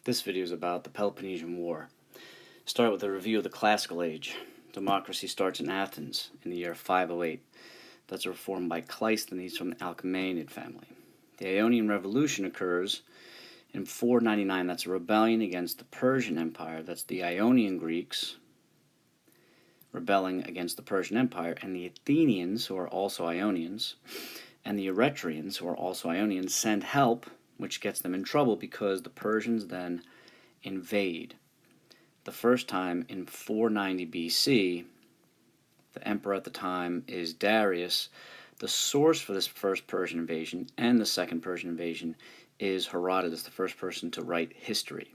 This video is about the Peloponnesian War. Start with a review of the Classical Age. Democracy starts in Athens in the year 508. That's reformed by Cleisthenes from the Achaemenid family. The Ionian Revolution occurs in 499. That's a rebellion against the Persian Empire. That's the Ionian Greeks rebelling against the Persian Empire, and the Athenians, who are also Ionians, and the Eretrians, who are also Ionians, send help, which gets them in trouble because the Persians then invade. The first time in 490 BC, the emperor at the time is Darius. The source for this first Persian invasion and the second Persian invasion is Herodotus, the first person to write history.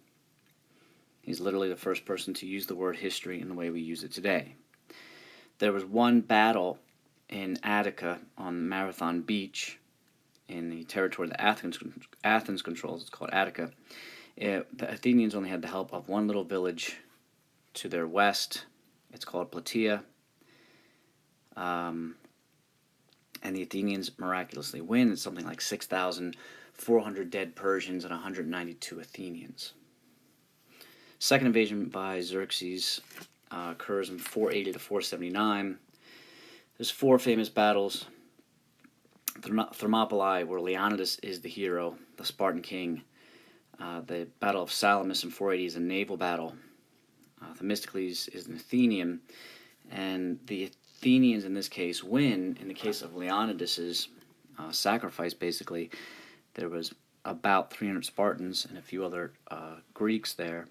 He's literally the first person to use the word history in the way we use it today. There was one battle in Attica on Marathon Beach in the territory that Athens controls. It's called Attica. The Athenians only had the help of one little village to their west. It's called Plataea. And the Athenians miraculously win. It's something like 6,400 dead Persians and 192 Athenians. Second invasion by Xerxes occurs in 480 to 479. There's four famous battles. Thermopylae, where Leonidas is the hero, the Spartan king. The Battle of Salamis in 480 is a naval battle. Themistocles is an Athenian, and the Athenians in this case win. In the case of Leonidas's sacrifice, basically, there was about 300 Spartans and a few other Greeks there.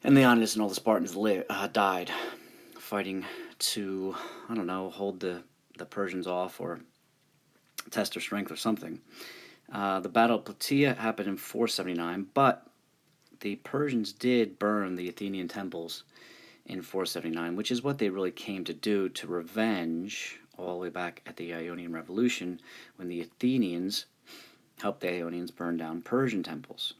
And Leonidas and all the Spartans died fighting to, hold the Persians off or test their strength or something. The Battle of Plataea happened in 479, but the Persians did burn the Athenian temples in 479, which is what they really came to do, to revenge all the way back at the Ionian Revolution when the Athenians helped the Ionians burn down Persian temples.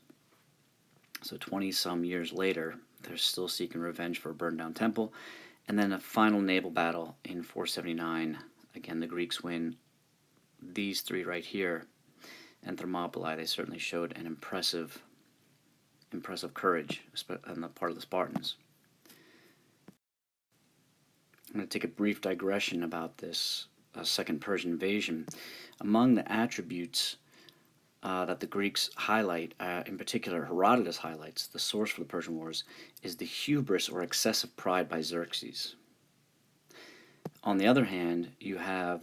So 20-some years later, they're still seeking revenge for a burned down temple. And then a final naval battle in 479. Again, the Greeks win. These three right here and Thermopylae, they certainly showed an impressive courage on the part of the Spartans. I'm going to take a brief digression about this second Persian invasion. Among the attributes that the Greeks highlight, in particular Herodotus highlights, the source for the Persian Wars, is the hubris or excessive pride by Xerxes. On the other hand, you have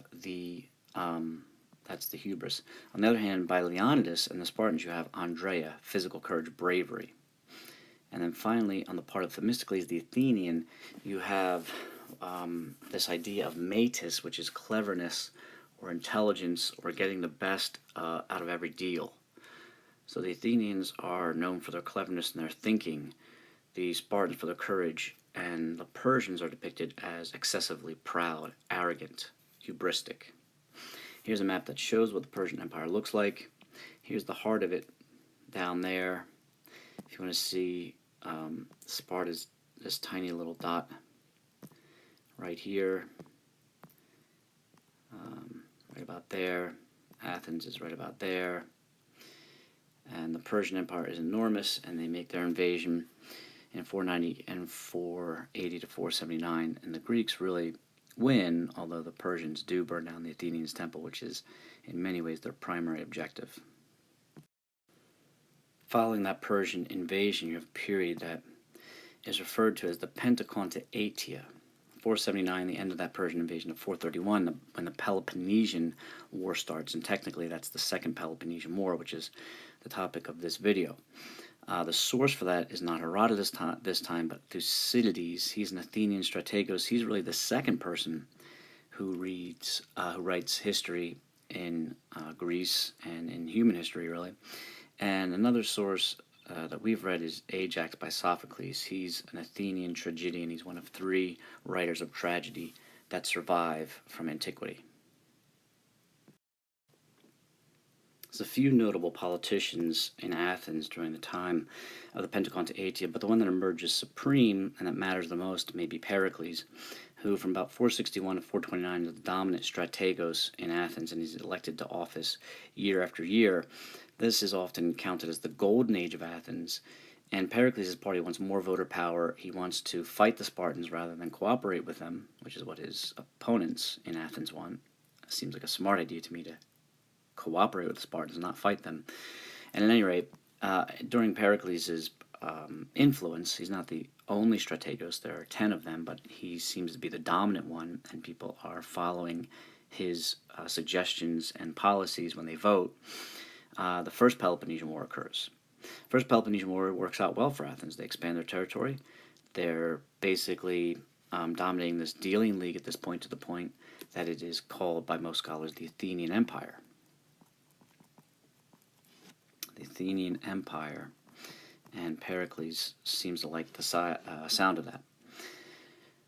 that's the hubris. On the other hand, by Leonidas and the Spartans, you have Andrea, physical courage, bravery. And then finally, on the part of Themistocles, the Athenian, you have this idea of metis, which is cleverness or intelligence or getting the best out of every deal. So the Athenians are known for their cleverness and their thinking, the Spartans for their courage, and the Persians are depicted as excessively proud, arrogant, hubristic. Here's a map that shows what the Persian Empire looks like. Here's the heart of it down there. If you want to see Sparta's this tiny little dot right here, right about there. Athens is right about there. And the Persian Empire is enormous, and they make their invasion in 490 and 480 to 479. And the Greeks really win, although the Persians do burn down the Athenians' temple, which is in many ways their primary objective. Following that Persian invasion, you have a period that is referred to as the Pentacontaetia. 479, the end of that Persian invasion, of 431, when the Peloponnesian War starts, and technically that's the second Peloponnesian War, which is the topic of this video. The source for that is not Herodotus this time, but Thucydides. He's an Athenian strategos. He's really the second person who writes history in Greece and in human history, really. And another source that we've read is Ajax by Sophocles. He's an Athenian tragedian. He's one of three writers of tragedy that survive from antiquity. There's a few notable politicians in Athens during the time of the Pentacontaetia, but the one that emerges supreme and that matters the most may be Pericles, who from about 461 to 429 is the dominant strategos in Athens, and he's elected to office year after year. This is often counted as the golden age of Athens, and Pericles' party wants more voter power. He wants to fight the Spartans rather than cooperate with them, which is what his opponents in Athens want. It seems like a smart idea to me to cooperate with the Spartans, not fight them. And at any rate, during Pericles' influence, he's not the only strategos. There are 10 of them, but he seems to be the dominant one, and people are following his suggestions and policies when they vote. The First Peloponnesian War occurs. First Peloponnesian War works out well for Athens. They expand their territory. They're basically dominating this Delian League at this point, to the point that it is called by most scholars the Athenian Empire. The Athenian Empire, and Pericles seems to like the sound of that.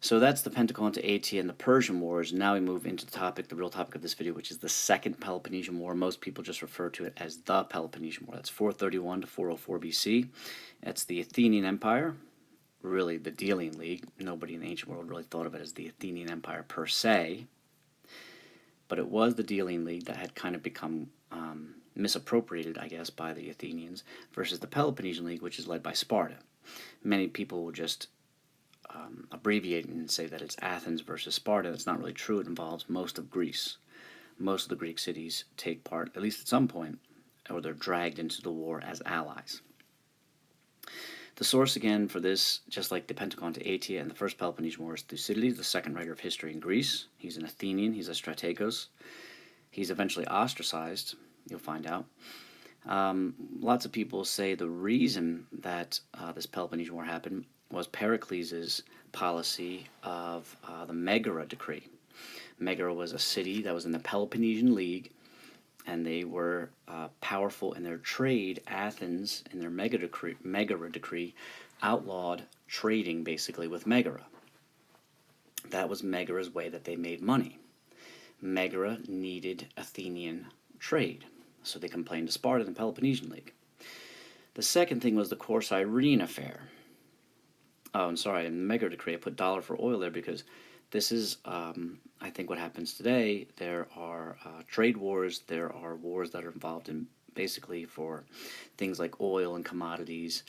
So that's the Pentecost to Atia and the Persian Wars. Now we move into the real topic of this video, which is the Second Peloponnesian War. Most people just refer to it as the Peloponnesian War. That's 431 to 404 BC. It's the Athenian Empire, really the Delian League. Nobody in the ancient world really thought of it as the Athenian Empire per se, but it was the Delian League that had kind of become misappropriated, I guess, by the Athenians, versus the Peloponnesian League, which is led by Sparta. Many people will just abbreviate and say that it's Athens versus Sparta. That's not really true. It involves most of Greece. Most of the Greek cities take part, at least at some point, or they're dragged into the war as allies. The source, again, for this, just like the Pentecost to Atia and the First Peloponnesian War, is Thucydides, the second writer of history in Greece. He's an Athenian. He's a strategos. He's eventually ostracized, you'll find out. Lots of people say the reason that this Peloponnesian War happened was Pericles' policy of the Megara decree. Megara was a city that was in the Peloponnesian League, and they were powerful in their trade. Athens, in their Megara decree, outlawed trading, basically, with Megara. That was Megara's way that they made money. Megara needed Athenian trade, so they complained to Sparta and the Peloponnesian League. The second thing was the Corcyraean affair. Oh, I'm sorry, in the Megara decree I put dollar for oil there because this is, I think, what happens today. There are trade wars. There are wars that are involved in basically for things like oil and commodities,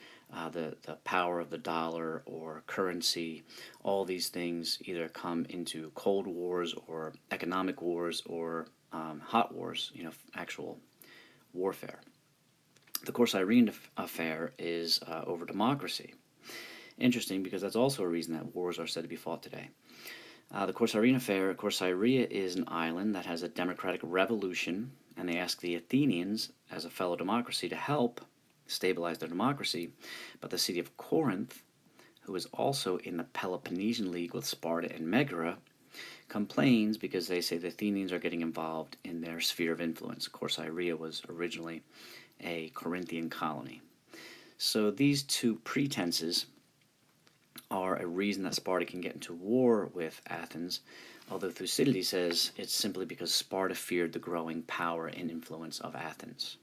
the power of the dollar or currency. All these things either come into cold wars or economic wars or hot wars, actual warfare. The Corcyraean affair is over democracy. Interesting, because that's also a reason that wars are said to be fought today. The Corcyraean affair, Corcyrea is an island that has a democratic revolution, and they ask the Athenians, as a fellow democracy, to help stabilize their democracy. But the city of Corinth, who is also in the Peloponnesian League with Sparta and Megara, complains because they say the Athenians are getting involved in their sphere of influence. Corcyrea was originally a Corinthian colony. So these two pretenses are a reason that Sparta can get into war with Athens, although Thucydides says it's simply because Sparta feared the growing power and influence of Athens.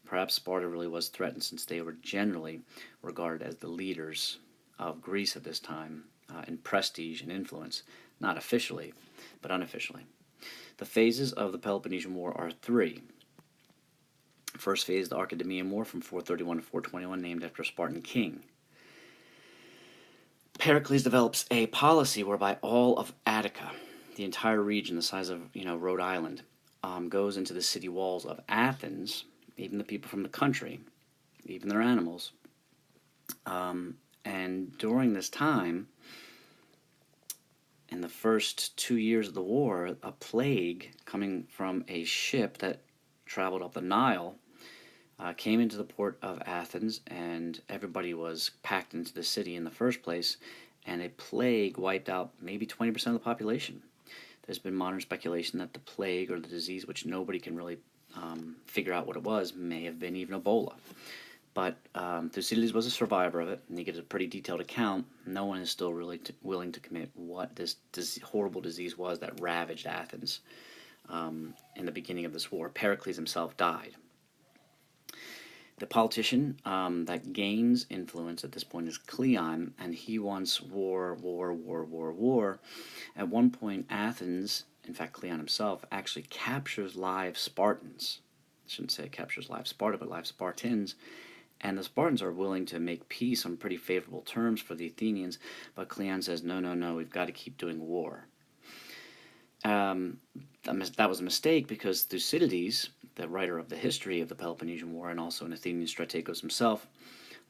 Perhaps Sparta really was threatened, since they were generally regarded as the leaders of Greece at this time in prestige and influence, not officially, but unofficially. The phases of the Peloponnesian War are three. First phase, the Archidemian War from 431 to 421, named after a Spartan king. Pericles develops a policy whereby all of Attica, the entire region the size of Rhode Island, goes into the city walls of Athens, even the people from the country, even their animals. And during this time, in the first 2 years of the war, a plague coming from a ship that traveled up the Nile came into the port of Athens, and everybody was packed into the city in the first place, and a plague wiped out maybe 20% of the population. There's been modern speculation that the plague, or the disease, which nobody can really figure out what it was, may have been even Ebola. But Thucydides was a survivor of it, and he gives a pretty detailed account. No one is still really willing to commit what this horrible disease was that ravaged Athens in the beginning of this war. Pericles himself died. The politician that gains influence at this point is Cleon, and he wants war. At one point, Athens, in fact Cleon himself, actually captures live Spartans. shouldn't say it captures live Sparta, but live Spartans. And the Spartans are willing to make peace on pretty favorable terms for the Athenians, but Cleon says, no, no, no, we've got to keep doing war. That was a mistake because Thucydides, the writer of the history of the Peloponnesian War and also an Athenian strategos himself,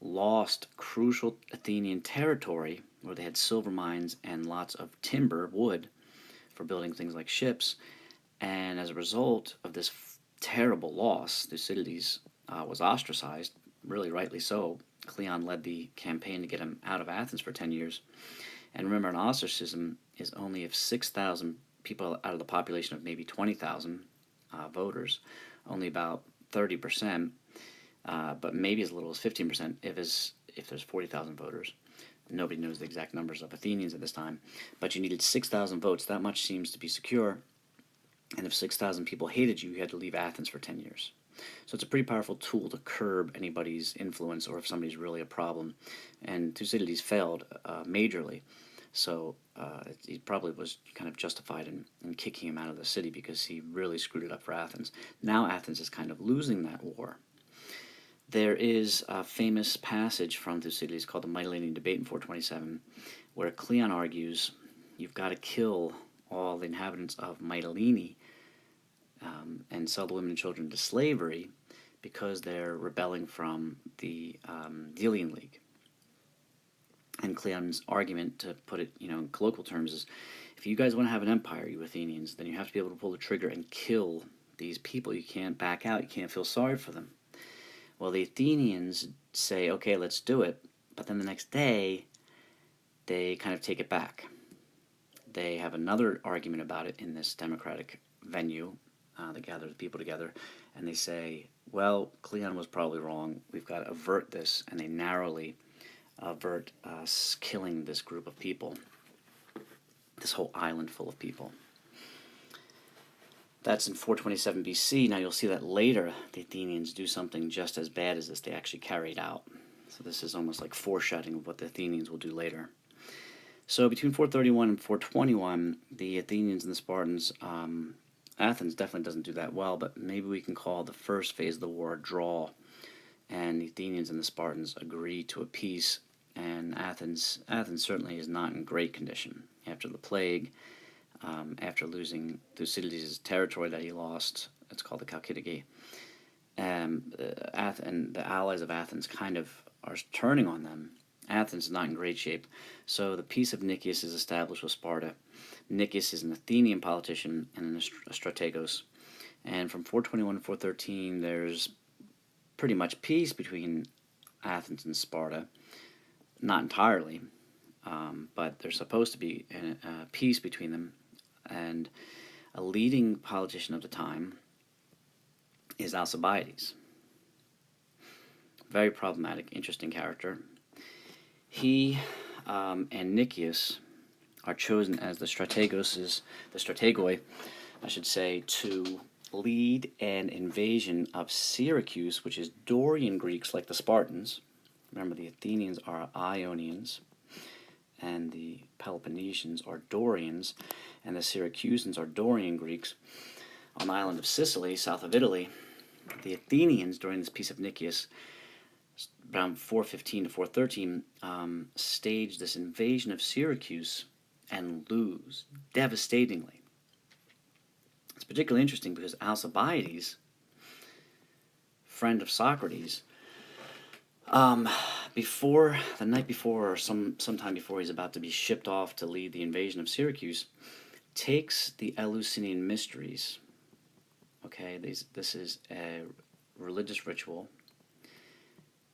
lost crucial Athenian territory where they had silver mines and lots of timber, wood, for building things like ships. And as a result of this terrible loss, Thucydides was ostracized, really rightly so. Cleon led the campaign to get him out of Athens for 10 years. And remember, an ostracism is only if 6,000 people out of the population of maybe 20,000 voters, only about 30%, but maybe as little as 15% if there's 40,000 voters. Nobody knows the exact numbers of Athenians at this time, but you needed 6,000 votes. That much seems to be secure. And if 6,000 people hated you, you had to leave Athens for 10 years. So it's a pretty powerful tool to curb anybody's influence or if somebody's really a problem. And Thucydides failed majorly. So he probably was kind of justified in kicking him out of the city because he really screwed it up for Athens. Now Athens is kind of losing that war. There is a famous passage from Thucydides called the Mytilenean Debate in 427, where Cleon argues you've got to kill all the inhabitants of Mytilene and sell the women and children to slavery because they're rebelling from the Delian League. And Cleon's argument, to put it in colloquial terms, is if you guys want to have an empire, you Athenians, then you have to be able to pull the trigger and kill these people. You can't back out. You can't feel sorry for them. Well, the Athenians say, okay, let's do it. But then the next day, they kind of take it back. They have another argument about it in this democratic venue. They gather the people together, and they say, well, Cleon was probably wrong. We've got to avert this, and they narrowly avert killing this group of people, this whole island full of people. That's in 427 BC. Now you'll see that later the Athenians do something just as bad as this. They actually carry it out. So this is almost like foreshadowing of what the Athenians will do later. So between 431 and 421, the Athenians and the Spartans, Athens definitely doesn't do that well, but maybe we can call the first phase of the war a draw. And the Athenians and the Spartans agree to a peace, and Athens certainly is not in great condition. After the plague, after losing Thucydides' territory that he lost, it's called the Chalcidice, and the allies of Athens kind of are turning on them. Athens is not in great shape, so the peace of Nicias is established with Sparta. Nicias is an Athenian politician and a strategos, and from 421 to 413 there's pretty much peace between Athens and Sparta. Not entirely, but there's supposed to be a peace between them, and a leading politician of the time is Alcibiades. Very problematic, interesting character. He and Nicias are chosen as the strategoi, I should say, to lead an invasion of Syracuse, which is Dorian Greeks like the Spartans. Remember, the Athenians are Ionians, and the Peloponnesians are Dorians, and the Syracusans are Dorian Greeks on the island of Sicily, south of Italy. The Athenians, during this Peace of Nicias, around 415 to 413, staged this invasion of Syracuse and lose devastatingly. It's particularly interesting because Alcibiades, friend of Socrates, the night before or sometime before he's about to be shipped off to lead the invasion of Syracuse, takes the Eleusinian mysteries. Okay, this is a religious ritual,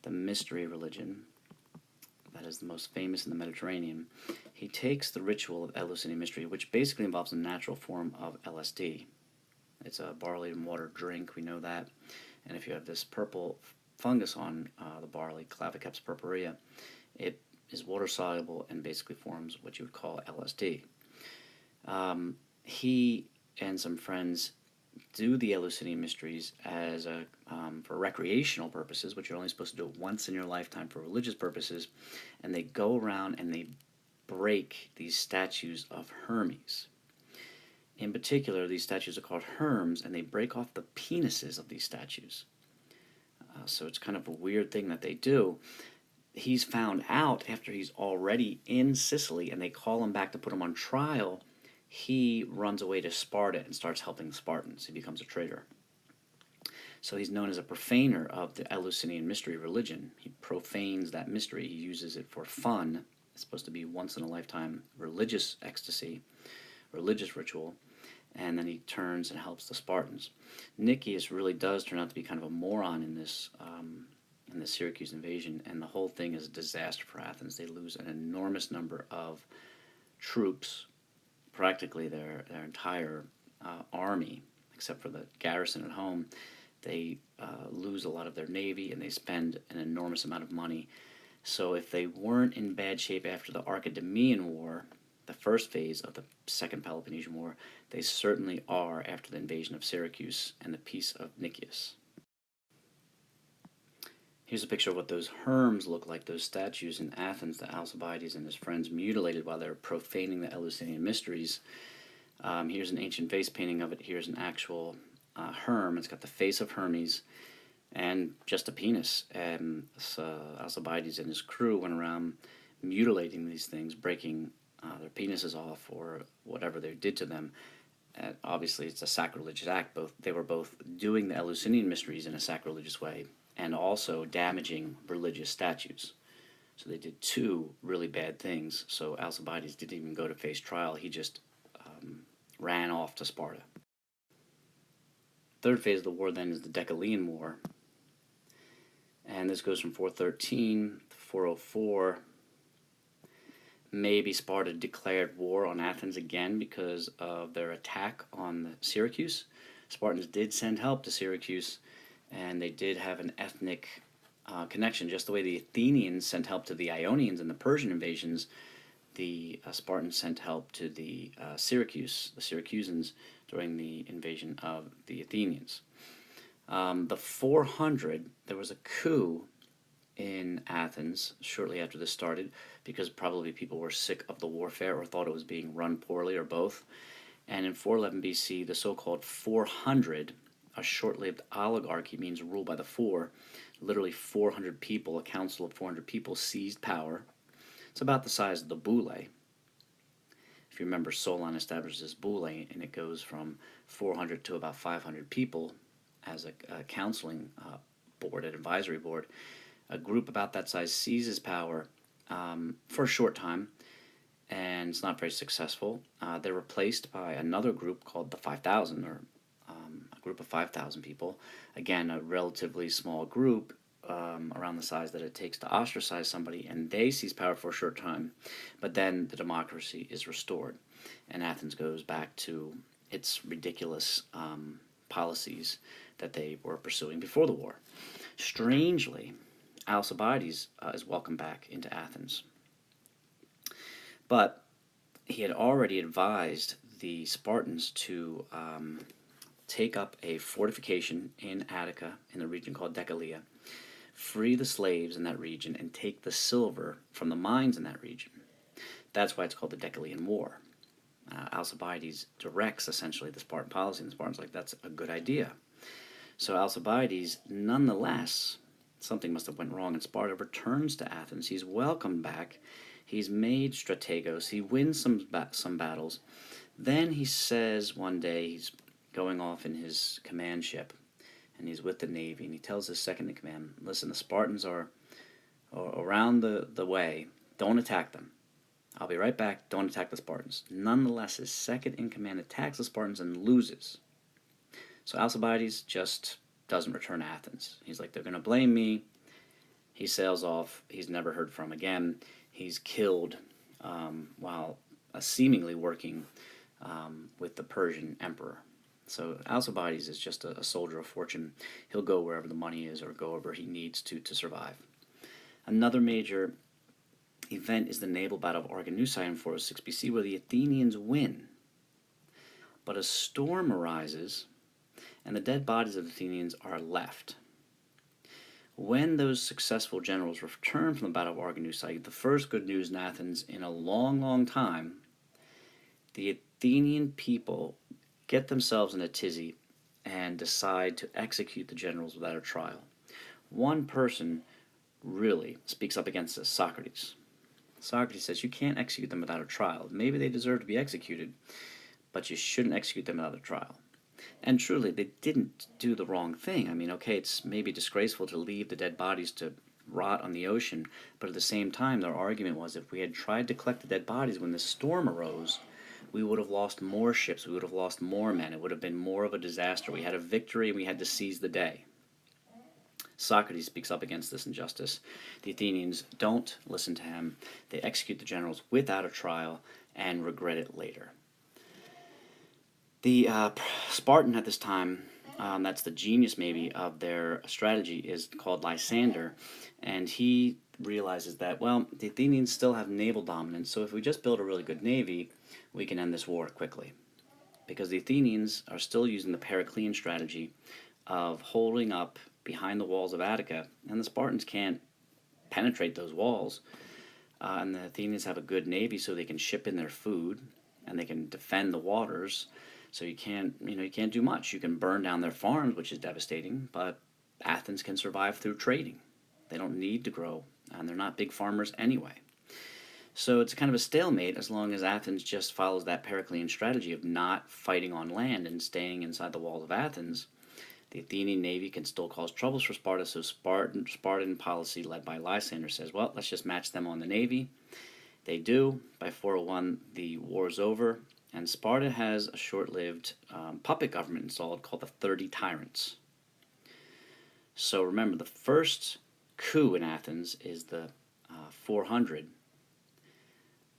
the mystery religion that is the most famous in the Mediterranean. He takes the ritual of Eleusinian mystery, which basically involves a natural form of LSD. It's a barley and water drink, we know that. And if you have this purple fungus on the barley, Claviceps purpurea, it is water soluble and basically forms what you would call LSD. He and some friends do the Eleusinian mysteries as for recreational purposes, which you're only supposed to do it once in your lifetime for religious purposes, and they go around and they break these statues of Hermes. In particular, these statues are called herms, and they break off the penises of these statues. So it's kind of a weird thing that they do. He's found out after he's already in Sicily, and they call him back to put him on trial. He runs away to Sparta and starts helping the Spartans. He becomes a traitor. So he's known as a profaner of the Eleusinian mystery religion. He profanes that mystery. He uses it for fun. It's supposed to be once in a lifetime religious ecstasy, religious ritual, and then he turns and helps the Spartans. Nicias really does turn out to be kind of a moron in this Syracuse invasion, and the whole thing is a disaster for Athens. They lose an enormous number of troops, practically their entire army, except for the garrison at home. They lose a lot of their navy, and they spend an enormous amount of money. So if they weren't in bad shape after the Archidemian War, the first phase of the Second Peloponnesian War, they certainly are after the invasion of Syracuse and the Peace of Nicias. Here's a picture of what those herms look like, those statues in Athens that Alcibiades and his friends mutilated while they were profaning the Eleusinian mysteries. Here's an ancient face painting of it. Here's an actual herm. It's got the face of Hermes and just a penis. And Alcibiades and his crew went around mutilating these things, breaking their penises off or whatever they did to them. Obviously, it's a sacrilegious act. They were both doing the Eleusinian mysteries in a sacrilegious way and also damaging religious statues. So they did two really bad things. So Alcibiades didn't even go to face trial. He just ran off to Sparta. Third phase of the war then is the Decelean War. And this goes from 413 to 404. Maybe Sparta declared war on Athens again because of their attack on Syracuse. Spartans did send help to Syracuse, and they did have an ethnic connection. Just the way the Athenians sent help to the Ionians in the Persian invasions, the Spartans sent help to the Syracusans during the invasion of the Athenians. The 400, there was a coup in Athens shortly after this started because probably people were sick of the warfare or thought it was being run poorly or both. And in 411 BC, the so-called 400, a short-lived oligarchy, means rule by the four. Literally 400 people, a council of 400 people, seized power. It's about the size of the boule. If you remember, Solon established this boule, and it goes from 400 to about 500 people as a counseling board, an advisory board. A group about that size seizes power for a short time, and it's not very successful. They're replaced by another group called the 5,000, or a group of 5,000 people. Again, a relatively small group, around the size that it takes to ostracize somebody, and they seize power for a short time, but then the democracy is restored, and Athens goes back to its ridiculous policies that they were pursuing before the war. Strangely, Alcibiades is welcomed back into Athens, but he had already advised the Spartans to take up a fortification in Attica, in the region called Decelea, free the slaves in that region, and take the silver from the mines in that region. That's why it's called the Decelean War. Alcibiades directs essentially the Spartan policy, and the Spartans are like, that's a good idea. So Alcibiades, nonetheless, something must have went wrong, and Sparta returns to Athens. He's welcomed back. He's made strategos. He wins some battles. Then he says one day, he's going off in his command ship, and he's with the Navy, and he tells his second in command, listen, the Spartans are around the way. Don't attack them. I'll be right back. Don't attack the Spartans. Nonetheless, his second in command attacks the Spartans and loses. So Alcibiades just doesn't return to Athens. He's like, they're going to blame me. He sails off. He's never heard from again. He's killed while seemingly working with the Persian emperor. So Alcibiades is just a soldier of fortune. He'll go wherever the money is or go wherever he needs to survive. Another major event is the naval battle of Arginusae in 406 BC, where the Athenians win. But a storm arises, and the dead bodies of the Athenians are left. When those successful generals return from the Battle of Arginusae, the first good news in Athens in a long, long time, the Athenian people get themselves in a tizzy and decide to execute the generals without a trial. One person really speaks up against this, Socrates. Socrates says you can't execute them without a trial. Maybe they deserve to be executed, but you shouldn't execute them without a trial. And truly, they didn't do the wrong thing. I mean, okay, it's maybe disgraceful to leave the dead bodies to rot on the ocean, but at the same time, their argument was if we had tried to collect the dead bodies when the storm arose, we would have lost more ships, we would have lost more men, it would have been more of a disaster. We had a victory, and we had to seize the day. Socrates speaks up against this injustice. The Athenians don't listen to him. They execute the generals without a trial and regret it later. The Spartan at this time, that's the genius maybe of their strategy, is called Lysander, and he realizes that, well, the Athenians still have naval dominance, so if we just build a really good navy, we can end this war quickly. Because the Athenians are still using the Periclean strategy of holding up behind the walls of Attica, and the Spartans can't penetrate those walls. And the Athenians have a good navy, so they can ship in their food, and they can defend the waters. So you can't do much. You can burn down their farms, which is devastating, but Athens can survive through trading. They don't need to grow, and they're not big farmers anyway. So it's kind of a stalemate as long as Athens just follows that Periclean strategy of not fighting on land and staying inside the walls of Athens. The Athenian navy can still cause troubles for Sparta, so Spartan policy led by Lysander says, well, let's just match them on the navy. They do. By 401, the war is over, and Sparta has a short-lived puppet government installed called the 30 Tyrants. So remember, the first coup in Athens is the 400,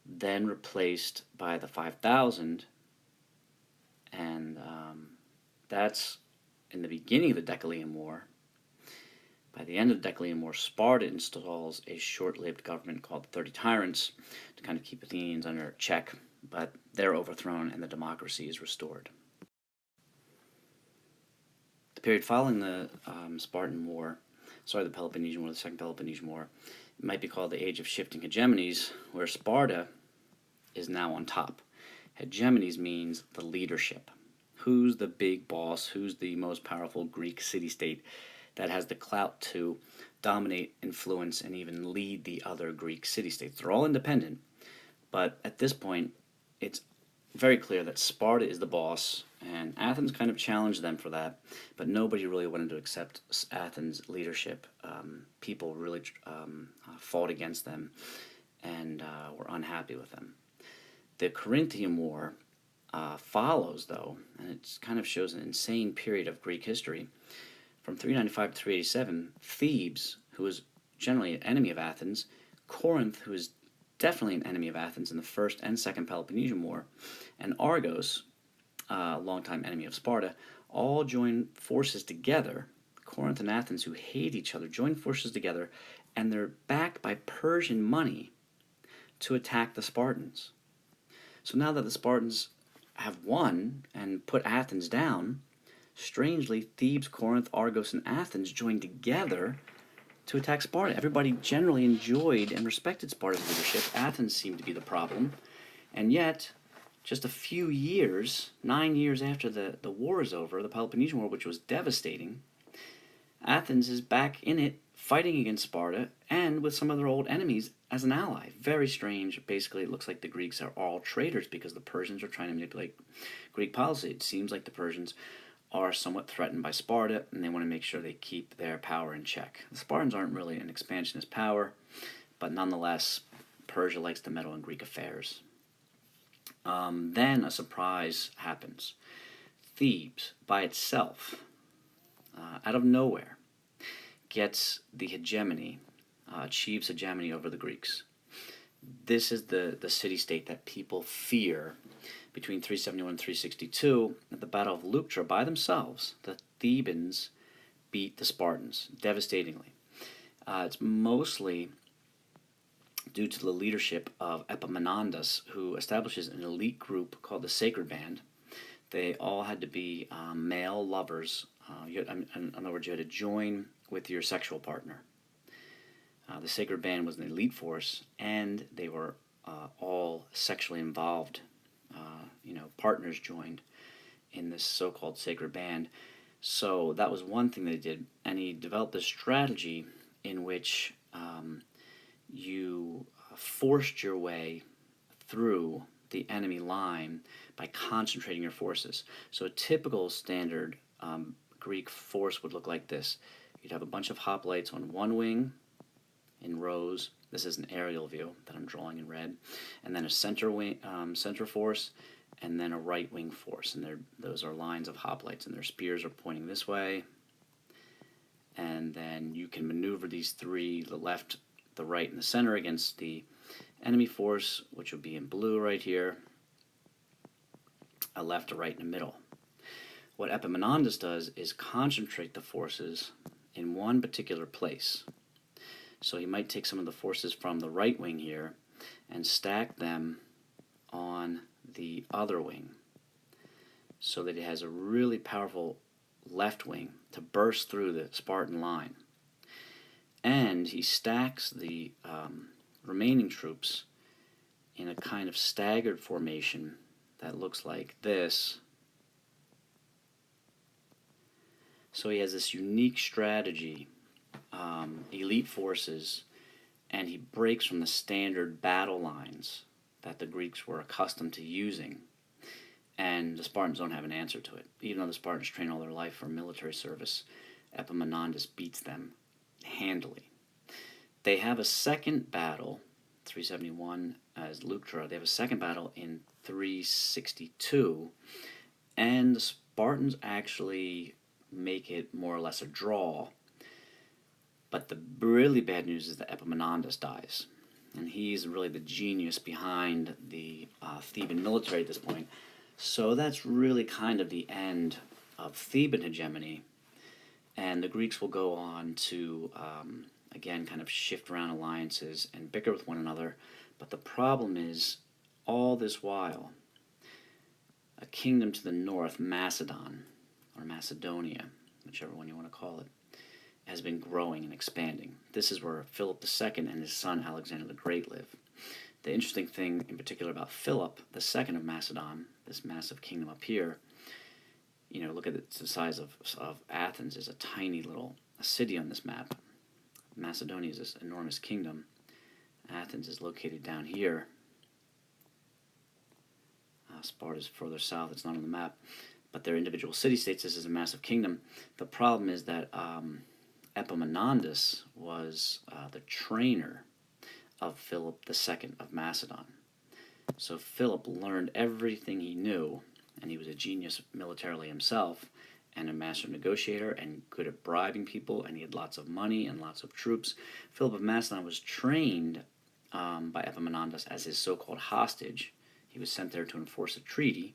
then replaced by the 5,000, and that's in the beginning of the Decelean War. By the end of the Decelean War, Sparta installs a short-lived government called the 30 Tyrants to kind of keep Athenians under check, but they're overthrown and the democracy is restored. The period following the Peloponnesian War, the Second Peloponnesian War, might be called the Age of Shifting Hegemonies, where Sparta is now on top. Hegemonies means the leadership. Who's the big boss? Who's the most powerful Greek city-state that has the clout to dominate, influence, and even lead the other Greek city-states? They're all independent, but at this point, it's very clear that Sparta is the boss, and Athens kind of challenged them for that, but nobody really wanted to accept Athens' leadership. People really fought against them and were unhappy with them. The Corinthian War follows, though, and it kind of shows an insane period of Greek history. From 395 to 387, Thebes, who was generally an enemy of Athens, Corinth, who was definitely an enemy of Athens in the First and Second Peloponnesian War, and Argos, a longtime enemy of Sparta, all joined forces together. Corinth and Athens, who hate each other, joined forces together, and they're backed by Persian money to attack the Spartans. So now that the Spartans have won and put Athens down, strangely, Thebes, Corinth, Argos, and Athens joined together to attack Sparta. Everybody generally enjoyed and respected Sparta's leadership. Athens seemed to be the problem. And yet, just a few years, 9 years after the war is over, the Peloponnesian War, which was devastating, Athens is back in it, fighting against Sparta, and with some of their old enemies as an ally. Very strange. Basically, it looks like the Greeks are all traitors because the Persians are trying to manipulate Greek policy. It seems like the Persians are somewhat threatened by Sparta, and they want to make sure they keep their power in check. The Spartans aren't really an expansionist power, but nonetheless, Persia likes to meddle in Greek affairs. Then a surprise happens. Thebes, by itself, out of nowhere, gets the hegemony, achieves hegemony over the Greeks. This is the city-state that people fear. Between 371 and 362, at the Battle of Leuctra, by themselves, the Thebans beat the Spartans devastatingly. It's mostly due to the leadership of Epaminondas, who establishes an elite group called the Sacred Band. They all had to be male lovers. In other words, you had to join with your sexual partner. The Sacred Band was an elite force, and they were all sexually involved. Partners joined in this so-called sacred band. So that was one thing they did, and he developed a strategy in which you forced your way through the enemy line by concentrating your forces. So a typical standard Greek force would look like this. You'd have a bunch of hoplites on one wing in rows. This is an aerial view that I'm drawing in red, and then a center wing, center force, and then a right wing force. And those are lines of hoplites, and their spears are pointing this way. And then you can maneuver these three, the left, the right, and the center, against the enemy force, which will be in blue right here, a left, a right, and a middle. What Epaminondas does is concentrate the forces in one particular place. So he might take some of the forces from the right wing here and stack them on the other wing so that it has a really powerful left wing to burst through the Spartan line. And he stacks the remaining troops in a kind of staggered formation that looks like this. So he has this unique strategy, elite forces, and he breaks from the standard battle lines that the Greeks were accustomed to using. And the Spartans don't have an answer to it. Even though the Spartans train all their life for military service, Epaminondas beats them handily. They have a second battle, 371 as Leuctra. They have a second battle in 362, and the Spartans actually make it more or less a draw. But the really bad news is that Epaminondas dies, and he's really the genius behind the Theban military at this point. So that's really kind of the end of Theban hegemony, and the Greeks will go on to, again, kind of shift around alliances and bicker with one another. But the problem is, all this while, a kingdom to the north, Macedon, or Macedonia, whichever one you want to call it, has been growing and expanding. This is where Philip II and his son Alexander the Great live. The interesting thing in particular about Philip II of Macedon, this massive kingdom up here, look at the size of Athens is a tiny little city on this map. Macedonia is this enormous kingdom. Athens is located down here. Sparta is further south, it's not on the map. But they're individual city-states. This is a massive kingdom. The problem is that Epaminondas was the trainer of Philip II of Macedon. So Philip learned everything he knew, and he was a genius militarily himself, and a master negotiator, and good at bribing people, and he had lots of money and lots of troops. Philip of Macedon was trained by Epaminondas as his so-called hostage. He was sent there to enforce a treaty,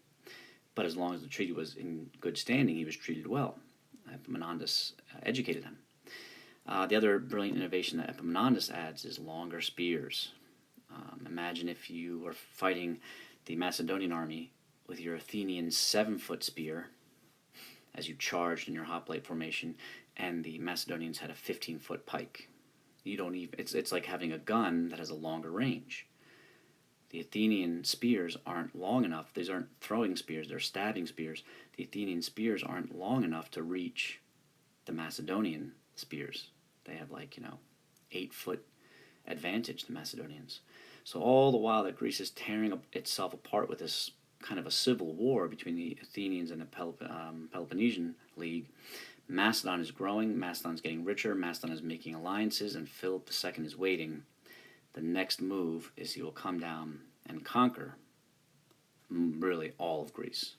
but as long as the treaty was in good standing, he was treated well. Epaminondas educated him. The other brilliant innovation that Epaminondas adds is longer spears. Imagine if you were fighting the Macedonian army with your Athenian 7-foot spear as you charged in your hoplite formation, and the Macedonians had a 15-foot pike. It's like having a gun that has a longer range. The Athenian spears aren't long enough. These aren't throwing spears, they're stabbing spears. The Athenian spears aren't long enough to reach the Macedonian spears. They have 8-foot advantage, the Macedonians. So all the while that Greece is tearing itself apart with this kind of a civil war between the Athenians and the Peloponnesian League, Macedon is growing, Macedon's getting richer, Macedon is making alliances, and Philip II is waiting. The next move is he will come down and conquer really all of Greece.